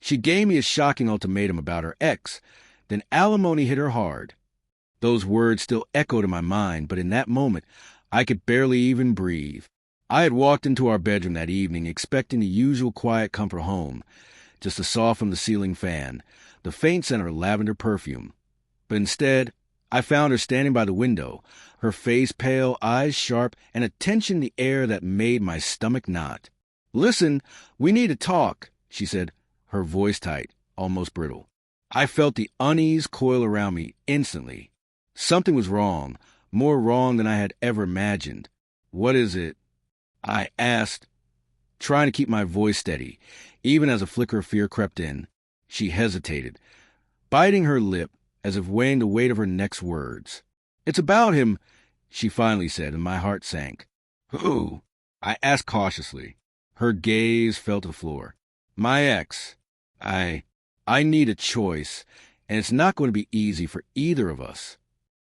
She gave me a shocking ultimatum about her ex. Then alimony hit her hard. Those words still echoed in my mind, but in that moment, I could barely even breathe. I had walked into our bedroom that evening expecting the usual quiet comfort home, just a soft-from-the-ceiling fan, the faint scent of her lavender perfume. But instead, I found her standing by the window, her face pale, eyes sharp, and a tension in the air that made my stomach knot. "Listen, we need to talk," she said, her voice tight, almost brittle. I felt the unease coil around me instantly. Something was wrong, more wrong than I had ever imagined. "What is it?" I asked, trying to keep my voice steady, even as a flicker of fear crept in. She hesitated, biting her lip as if weighing the weight of her next words. "It's about him," she finally said, and my heart sank. "Who?" I asked cautiously. Her gaze fell to the floor. "My ex. I need a choice, and it's not going to be easy for either of us."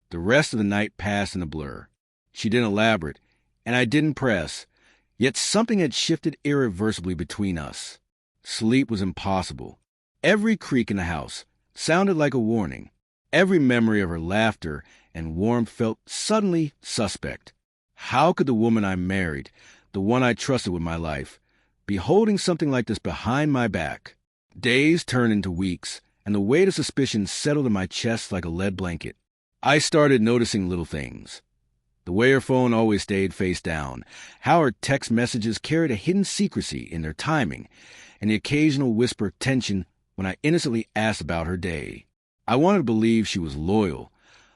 The rest of the night passed in a blur. She didn't elaborate, and I didn't press, yet something had shifted irreversibly between us. Sleep was impossible. Every creak in the house sounded like a warning. Every memory of her laughter and warmth felt suddenly suspect. How could the woman I married, the one I trusted with my life, be holding something like this behind my back? Days turned into weeks, and the weight of suspicion settled in my chest like a lead blanket. I started noticing little things. The way her phone always stayed face down, how her text messages carried a hidden secrecy in their timing, and the occasional whisper of tension when I innocently asked about her day. I wanted to believe she was loyal,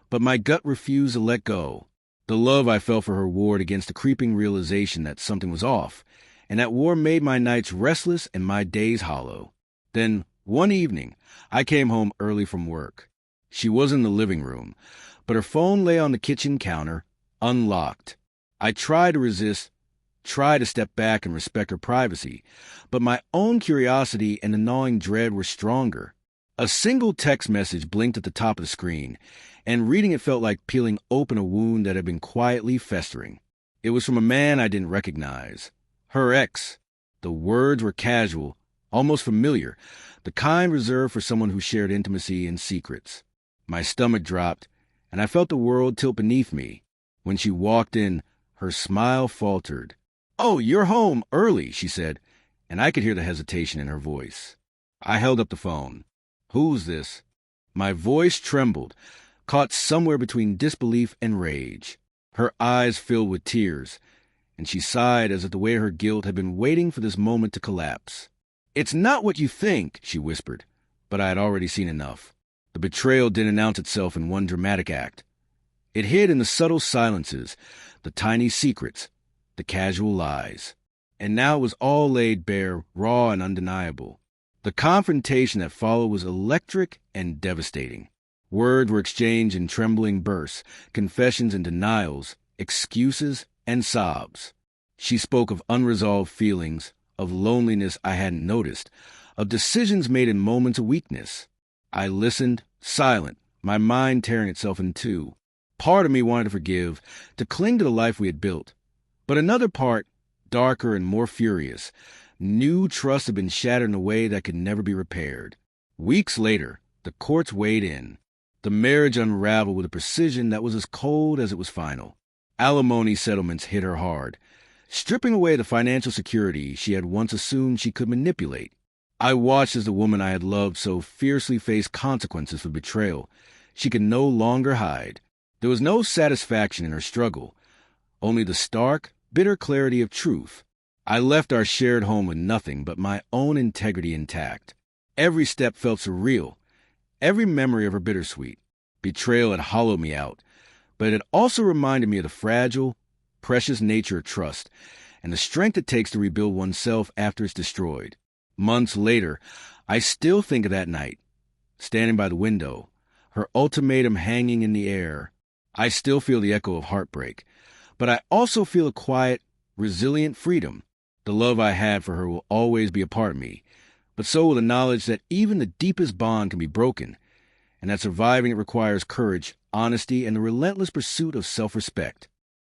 but my gut refused to let go. The love I felt for her warred against the creeping realization that something was off, and that war made my nights restless and my days hollow. Then, one evening, I came home early from work. She was in the living room, but her phone lay on the kitchen counter, unlocked. I tried to resist, tried to step back and respect her privacy, but my own curiosity and the gnawing dread were stronger. A single text message blinked at the top of the screen, and reading it felt like peeling open a wound that had been quietly festering. It was from a man I didn't recognize. Her ex. The words were casual, almost familiar, the kind reserved for someone who shared intimacy and secrets. My stomach dropped, and I felt the world tilt beneath me. When she walked in, her smile faltered. "Oh, you're home early," she said, and I could hear the hesitation in her voice. I held up the phone. "Who's this?" My voice trembled, caught somewhere between disbelief and rage. Her eyes filled with tears, and she sighed as if the weight of her guilt had been waiting for this moment to collapse. "It's not what you think," she whispered, but I had already seen enough. The betrayal didn't announce itself in one dramatic act. It hid in the subtle silences, the tiny secrets, the casual lies. And now it was all laid bare, raw and undeniable. The confrontation that followed was electric and devastating. Words were exchanged in trembling bursts, confessions and denials, excuses and sobs. She spoke of unresolved feelings, of loneliness I hadn't noticed, of decisions made in moments of weakness. I listened, silent, my mind tearing itself in two. Part of me wanted to forgive, to cling to the life we had built. But another part, darker and more furious, knew trust had been shattered in a way that could never be repaired. Weeks later, the courts weighed in. The marriage unraveled with a precision that was as cold as it was final. Alimony settlements hit her hard, stripping away the financial security she had once assumed she could manipulate. I watched as the woman I had loved so fiercely faced consequences for betrayal she could no longer hide. There was no satisfaction in her struggle, only the stark, bitter clarity of truth. I left our shared home with nothing but my own integrity intact. Every step felt surreal, every memory of her bittersweet. Betrayal had hollowed me out, but it also reminded me of the fragile, precious nature of trust and the strength it takes to rebuild oneself after it's destroyed. Months later, I still think of that night, standing by the window, her ultimatum hanging in the air. I still feel the echo of heartbreak, but I also feel a quiet, resilient freedom. The love I had for her will always be a part of me, but so will the knowledge that even the deepest bond can be broken, and that surviving it requires courage, honesty, and the relentless pursuit of self-respect.